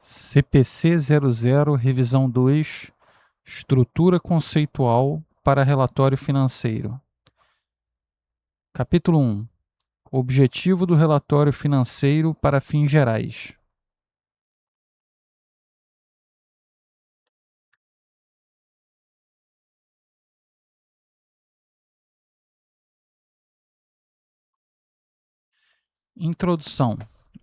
CPC 00, revisão 2, estrutura conceitual para relatório financeiro. Capítulo 1. Objetivo do relatório financeiro para fins gerais. Introdução.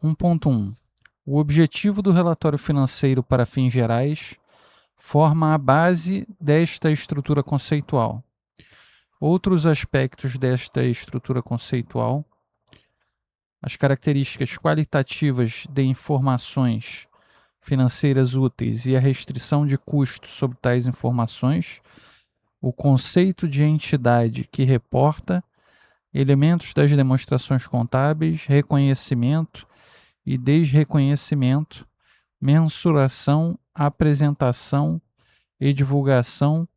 1.1. O objetivo do relatório financeiro para fins gerais forma a base desta estrutura conceitual. Outros aspectos desta estrutura conceitual: as características qualitativas de informações financeiras úteis e a restrição de custos sobre tais informações, o conceito de entidade que reporta, elementos das demonstrações contábeis, reconhecimento e desreconhecimento, mensuração, apresentação e divulgação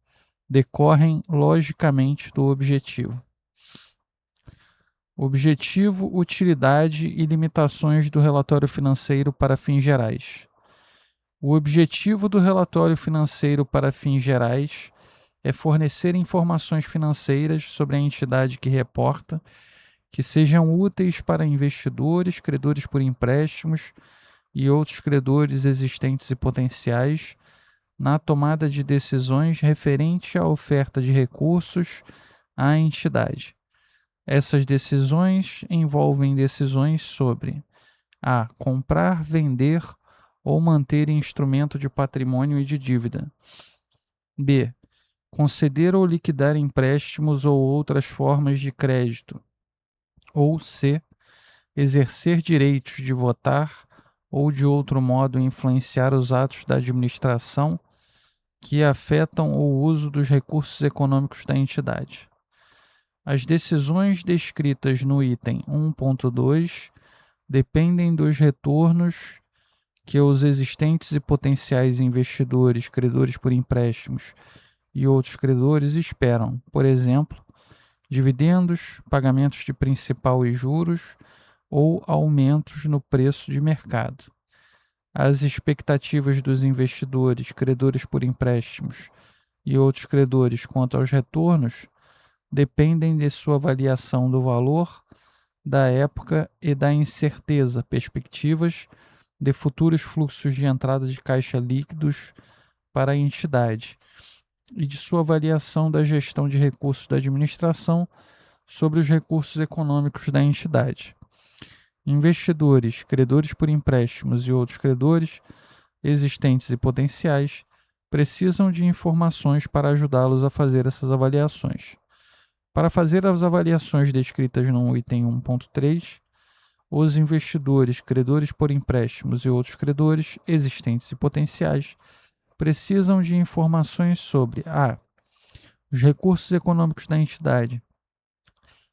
decorrem logicamente do objetivo. Objetivo, utilidade e limitações do relatório financeiro para fins gerais. O objetivo do relatório financeiro para fins gerais é fornecer informações financeiras sobre a entidade que reporta, que sejam úteis para investidores, credores por empréstimos e outros credores existentes e potenciais, na tomada de decisões referente à oferta de recursos à entidade. Essas decisões envolvem decisões sobre a. Comprar, vender ou manter instrumento de patrimônio e de dívida. B. Conceder ou liquidar empréstimos ou outras formas de crédito. Ou C. Exercer direitos de votar ou de outro modo influenciar os atos da administração que afetam o uso dos recursos econômicos da entidade. As decisões descritas no item 1.2 dependem dos retornos que os existentes e potenciais investidores, credores por empréstimos e outros credores esperam, por exemplo, dividendos, pagamentos de principal e juros ou aumentos no preço de mercado. As expectativas dos investidores, credores por empréstimos e outros credores quanto aos retornos dependem de sua avaliação do valor, da época e da incerteza, perspectivas de futuros fluxos de entrada de caixa líquidos para a entidade e de sua avaliação da gestão de recursos da administração sobre os recursos econômicos da entidade. Investidores, credores por empréstimos e outros credores, existentes e potenciais, precisam de informações para ajudá-los a fazer essas avaliações. Para fazer as avaliações descritas no item 1.3, os investidores, credores por empréstimos e outros credores, existentes e potenciais, precisam de informações sobre a. Os recursos econômicos da entidade,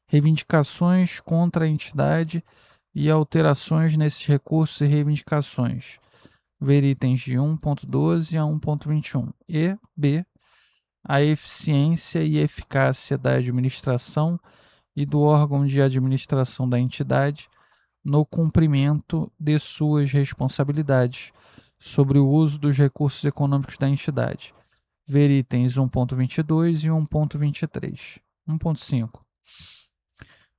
reivindicações contra a entidade e alterações nesses recursos e reivindicações, ver itens de 1.12 a 1.21, e b. A eficiência e eficácia da administração e do órgão de administração da entidade no cumprimento de suas responsabilidades sobre o uso dos recursos econômicos da entidade, ver itens 1.22 e 1.23. 1.5.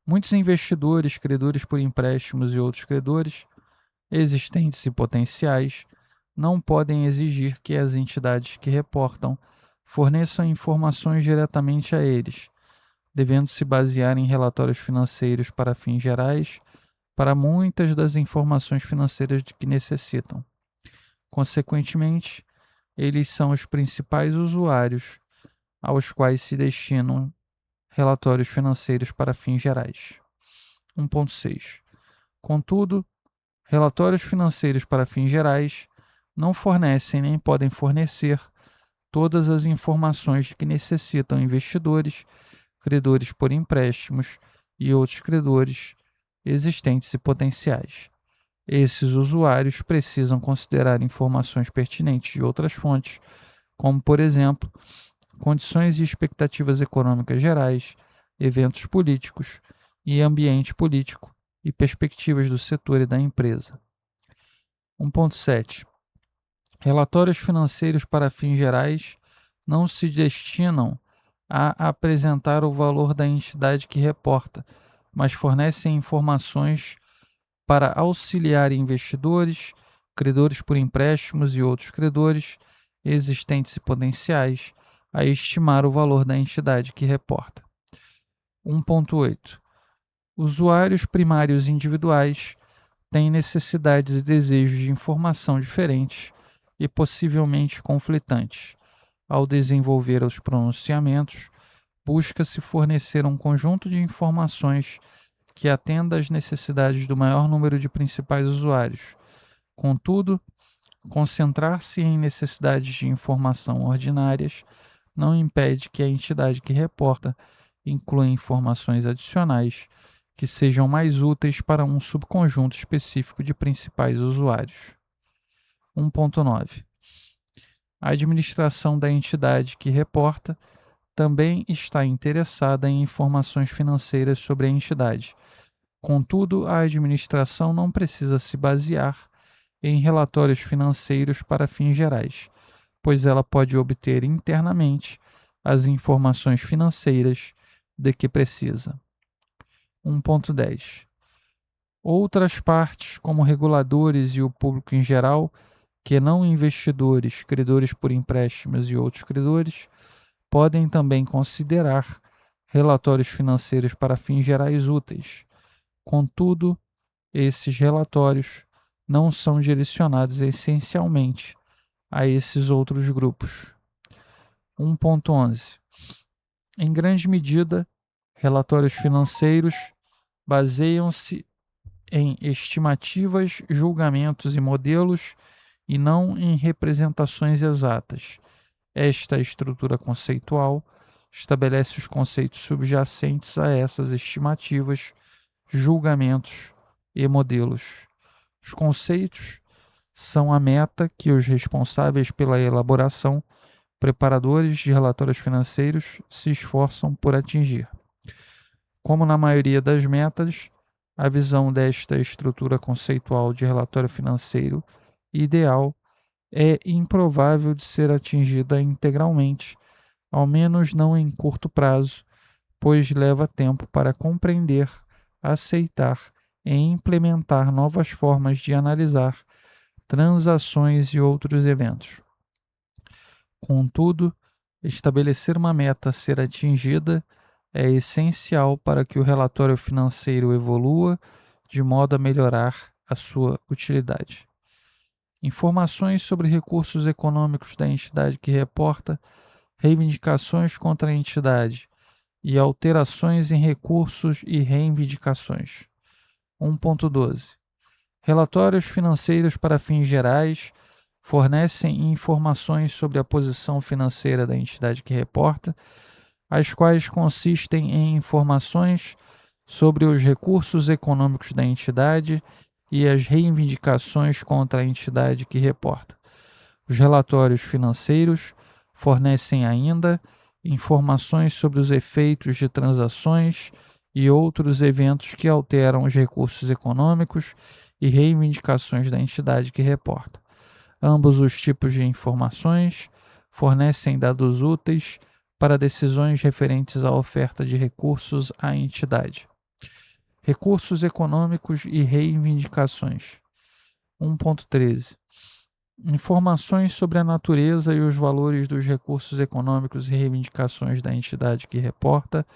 Muitos investidores, credores por empréstimos e outros credores, existentes e potenciais, não podem exigir que as entidades que reportam forneçam informações diretamente a eles, devendo se basear em relatórios financeiros para fins gerais para muitas das informações financeiras de que necessitam. Consequentemente, eles são os principais usuários aos quais se destinam relatórios financeiros para fins gerais. 1.6. Contudo, relatórios financeiros para fins gerais não fornecem nem podem fornecer todas as informações de que necessitam investidores, credores por empréstimos e outros credores existentes e potenciais. Esses usuários precisam considerar informações pertinentes de outras fontes, como, por exemplo, condições e expectativas econômicas gerais, eventos políticos e ambiente político e perspectivas do setor e da empresa. 1.7. Relatórios financeiros para fins gerais não se destinam a apresentar o valor da entidade que reporta, mas fornecem informações para auxiliar investidores, credores por empréstimos e outros credores, existentes e potenciais, a estimar o valor da entidade que reporta. 1.8. Usuários primários individuais têm necessidades e desejos de informação diferentes e possivelmente conflitantes. Ao desenvolver os pronunciamentos, busca-se fornecer um conjunto de informações que atenda às necessidades do maior número de principais usuários. Contudo, concentrar-se em necessidades de informação ordinárias não impede que a entidade que reporta inclua informações adicionais que sejam mais úteis para um subconjunto específico de principais usuários. 1.9. A administração da entidade que reporta também está interessada em informações financeiras sobre a entidade. Contudo, a administração não precisa se basear em relatórios financeiros para fins gerais, pois ela pode obter internamente as informações financeiras de que precisa. 1.10. Outras partes, como reguladores e o público em geral, que não investidores, credores por empréstimos e outros credores, podem também considerar relatórios financeiros para fins gerais úteis. Contudo, esses relatórios não são direcionados essencialmente a esses outros grupos. 1.11. Em grande medida, relatórios financeiros baseiam-se em estimativas, julgamentos e modelos e não em representações exatas. Esta estrutura conceitual estabelece os conceitos subjacentes a essas estimativas, julgamentos e modelos. Os conceitos são a meta que os responsáveis pela elaboração, preparadores de relatórios financeiros, se esforçam por atingir. Como na maioria das metas, a visão desta estrutura conceitual de relatório financeiro ideal é improvável de ser atingida integralmente, ao menos não em curto prazo, pois leva tempo para compreender, aceitar e implementar novas formas de analisar transações e outros eventos. Contudo, estabelecer uma meta a ser atingida é essencial para que o relatório financeiro evolua de modo a melhorar a sua utilidade. Informações sobre recursos econômicos da entidade que reporta, reivindicações contra a entidade e alterações em recursos e reivindicações. 1.12. Relatórios financeiros para fins gerais fornecem informações sobre a posição financeira da entidade que reporta, as quais consistem em informações sobre os recursos econômicos da entidade e as reivindicações contra a entidade que reporta. Os relatórios financeiros fornecem ainda informações sobre os efeitos de transações e outros eventos que alteram os recursos econômicos e reivindicações da entidade que reporta. Ambos os tipos de informações fornecem dados úteis para decisões referentes à oferta de recursos à entidade. Recursos econômicos e reivindicações. 1.13. Informações sobre a natureza e os valores dos recursos econômicos e reivindicações da entidade que reporta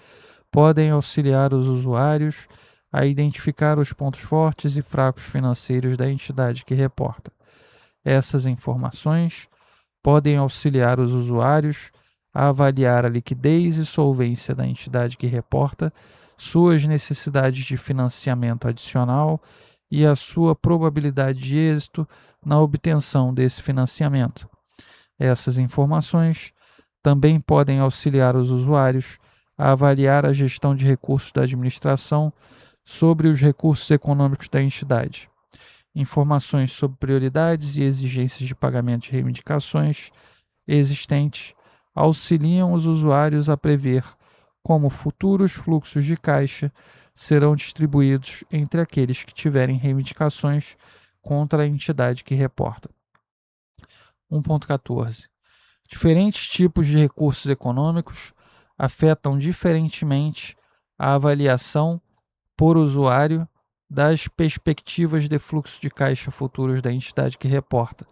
podem auxiliar os usuários a identificar os pontos fortes e fracos financeiros da entidade que reporta. Essas informações podem auxiliar os usuários a avaliar a liquidez e solvência da entidade que reporta, suas necessidades de financiamento adicional e a sua probabilidade de êxito na obtenção desse financiamento. Essas informações também podem auxiliar os usuários a avaliar a gestão de recursos da administração sobre os recursos econômicos da entidade. Informações sobre prioridades e exigências de pagamento de reivindicações existentes auxiliam os usuários a prever como futuros fluxos de caixa serão distribuídos entre aqueles que tiverem reivindicações contra a entidade que reporta. 1.14. Diferentes tipos de recursos econômicos afetam diferentemente a avaliação por usuário das perspectivas de fluxo de caixa futuros da entidade que reporta.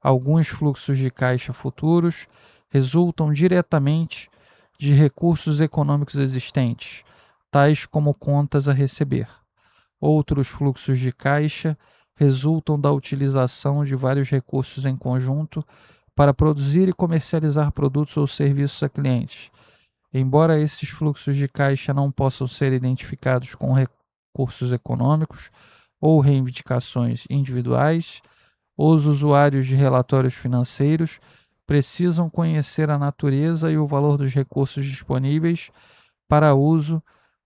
Alguns fluxos de caixa futuros resultam diretamente de recursos econômicos existentes, tais como contas a receber. Outros fluxos de caixa resultam da utilização de vários recursos em conjunto para produzir e comercializar produtos ou serviços a clientes. Embora esses fluxos de caixa não possam ser identificados com recursos econômicos ou reivindicações individuais, os usuários de relatórios financeiros precisam conhecer a natureza e o valor dos recursos disponíveis para uso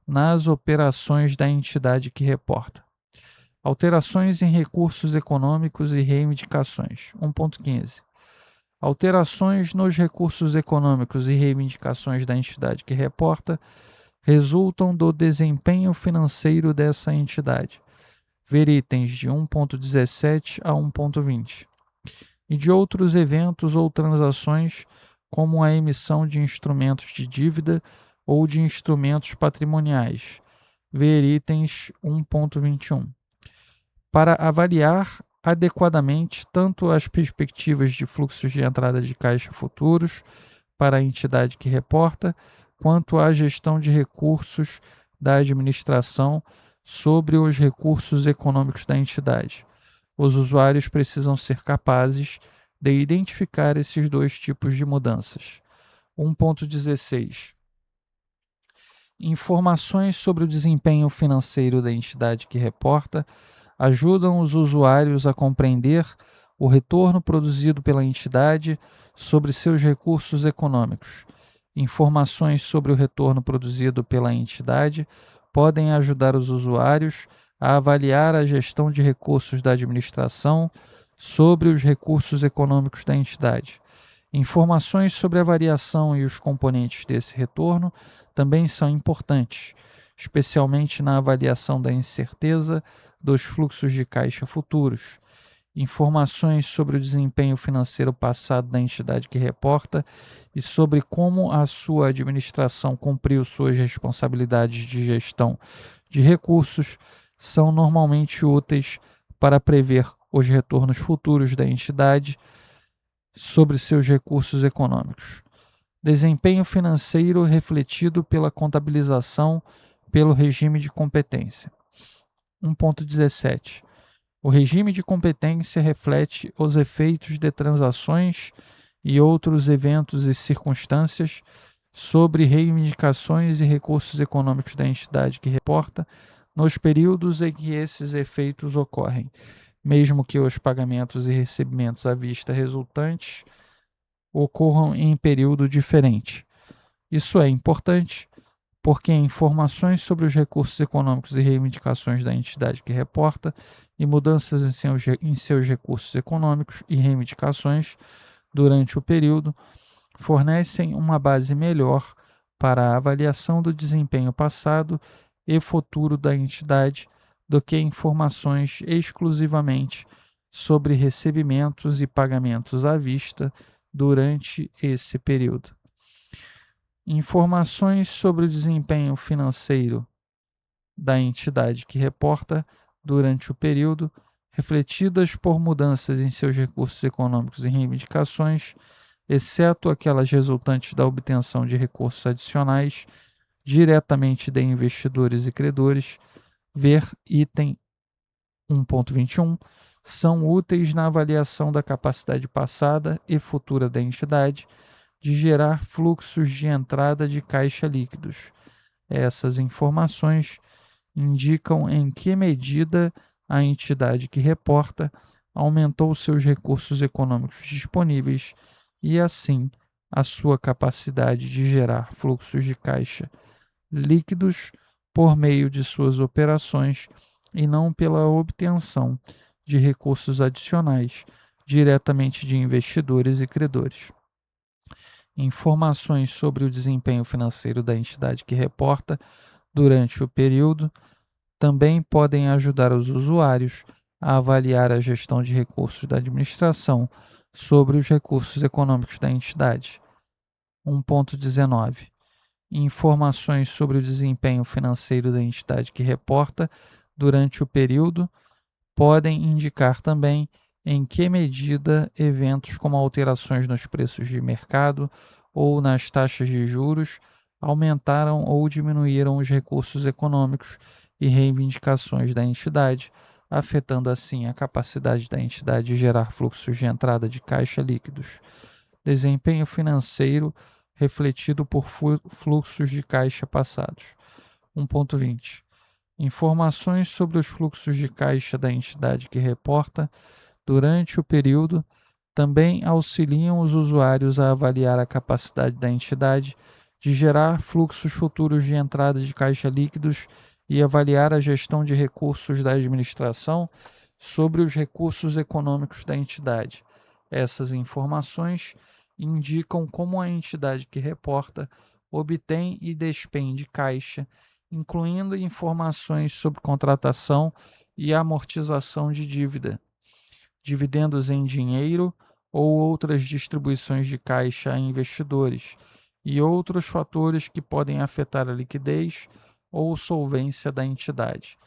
nas operações da entidade que reporta. Alterações em recursos econômicos e reivindicações. 1.15. Alterações nos recursos econômicos e reivindicações da entidade que reporta resultam do desempenho financeiro dessa entidade. Ver itens de 1.17 a 1.20. E de outros eventos ou transações, como a emissão de instrumentos de dívida ou de instrumentos patrimoniais. Ver itens 1.21. Para avaliar adequadamente tanto as perspectivas de fluxos de entrada de caixa futuros para a entidade que reporta, quanto a gestão de recursos da administração sobre os recursos econômicos da entidade. Os usuários precisam ser capazes de identificar esses dois tipos de mudanças. 1.16. Informações sobre o desempenho financeiro da entidade que reporta ajudam os usuários a compreender o retorno produzido pela entidade sobre seus recursos econômicos. Informações sobre o retorno produzido pela entidade podem ajudar os usuários a avaliar a gestão de recursos da administração sobre os recursos econômicos da entidade. Informações sobre a variação e os componentes desse retorno também são importantes, especialmente na avaliação da incerteza dos fluxos de caixa futuros. Informações sobre o desempenho financeiro passado da entidade que reporta e sobre como a sua administração cumpriu suas responsabilidades de gestão de recursos são normalmente úteis para prever os retornos futuros da entidade sobre seus recursos econômicos. Desempenho financeiro refletido pela contabilização pelo regime de competência. 1.17. O regime de competência reflete os efeitos de transações e outros eventos e circunstâncias sobre reivindicações e recursos econômicos da entidade que reporta nos períodos em que esses efeitos ocorrem, mesmo que os pagamentos e recebimentos à vista resultantes ocorram em período diferente. Isso é importante porque informações sobre os recursos econômicos e reivindicações da entidade que reporta e mudanças em seus recursos econômicos e reivindicações durante o período fornecem uma base melhor para a avaliação do desempenho passado e futuro da entidade do que informações exclusivamente sobre recebimentos e pagamentos à vista durante esse período. Informações sobre o desempenho financeiro da entidade que reporta durante o período, refletidas por mudanças em seus recursos econômicos e reivindicações, exceto aquelas resultantes da obtenção de recursos adicionais diretamente de investidores e credores, ver item 1.21, são úteis na avaliação da capacidade passada e futura da entidade de gerar fluxos de entrada de caixa líquidos. Essas informações indicam em que medida a entidade que reporta aumentou seus recursos econômicos disponíveis e, assim, a sua capacidade de gerar fluxos de caixa líquidos por meio de suas operações e não pela obtenção de recursos adicionais diretamente de investidores e credores. Informações sobre o desempenho financeiro da entidade que reporta durante o período também podem ajudar os usuários a avaliar a gestão de recursos da administração sobre os recursos econômicos da entidade. 1.19. Informações sobre o desempenho financeiro da entidade que reporta durante o período podem indicar também em que medida eventos como alterações nos preços de mercado ou nas taxas de juros aumentaram ou diminuíram os recursos econômicos e reivindicações da entidade, afetando assim a capacidade da entidade de gerar fluxos de entrada de caixa líquidos. Desempenho financeiro refletido por fluxos de caixa passados. 1.20. Informações sobre os fluxos de caixa da entidade que reporta durante o período também auxiliam os usuários a avaliar a capacidade da entidade de gerar fluxos futuros de entrada de caixa líquidos e avaliar a gestão de recursos da administração sobre os recursos econômicos da entidade. Essas informações indicam como a entidade que reporta obtém e despende caixa, incluindo informações sobre contratação e amortização de dívida, dividendos em dinheiro ou outras distribuições de caixa a investidores, e outros fatores que podem afetar a liquidez ou solvência da entidade.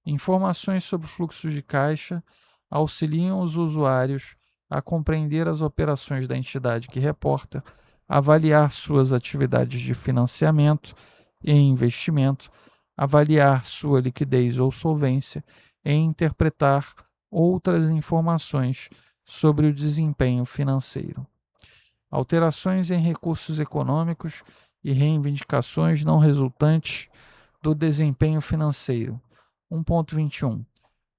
Informações sobre fluxos de caixa auxiliam os usuários a compreender as operações da entidade que reporta, avaliar suas atividades de financiamento e investimento, avaliar sua liquidez ou solvência e interpretar outras informações sobre o desempenho financeiro. Alterações em recursos econômicos e reivindicações não resultantes do desempenho financeiro. 1.21.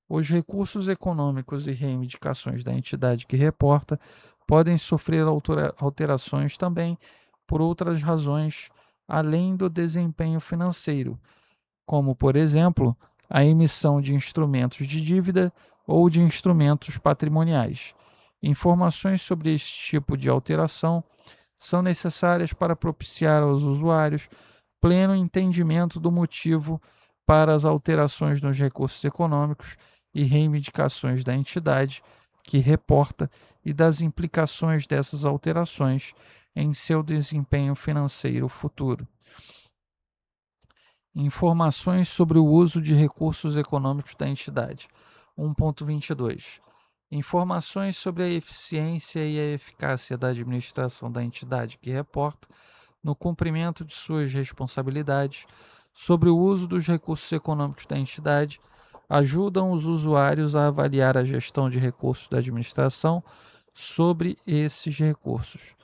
Os recursos econômicos e reivindicações da entidade que reporta podem sofrer alterações também por outras razões além do desempenho financeiro, como, por exemplo, a emissão de instrumentos de dívida ou de instrumentos patrimoniais. Informações sobre este tipo de alteração são necessárias para propiciar aos usuários pleno entendimento do motivo para as alterações nos recursos econômicos e reivindicações da entidade que reporta e das implicações dessas alterações em seu desempenho financeiro futuro. Informações sobre o uso de recursos econômicos da entidade. 1.22. Informações sobre a eficiência e a eficácia da administração da entidade que reporta no cumprimento de suas responsabilidades sobre o uso dos recursos econômicos da entidade ajudam os usuários a avaliar a gestão de recursos da administração sobre esses recursos.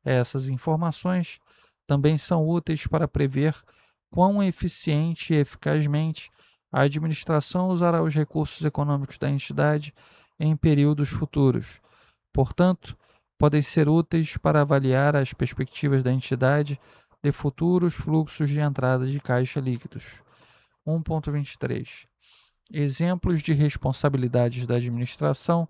Essas informações também são úteis para prever quão eficiente e eficazmente a administração usará os recursos econômicos da entidade em períodos futuros. Portanto, podem ser úteis para avaliar as perspectivas da entidade de futuros fluxos de entrada de caixa líquidos. 1.23. Exemplos de responsabilidades da administração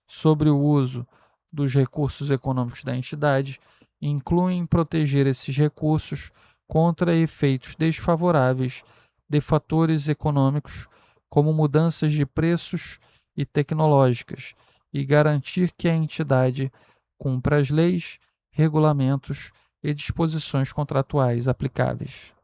sobre o uso dos recursos econômicos da entidade incluem proteger esses recursos contra efeitos desfavoráveis de fatores econômicos, como mudanças de preços e tecnológicas, e garantir que a entidade cumpra as leis, regulamentos e disposições contratuais aplicáveis.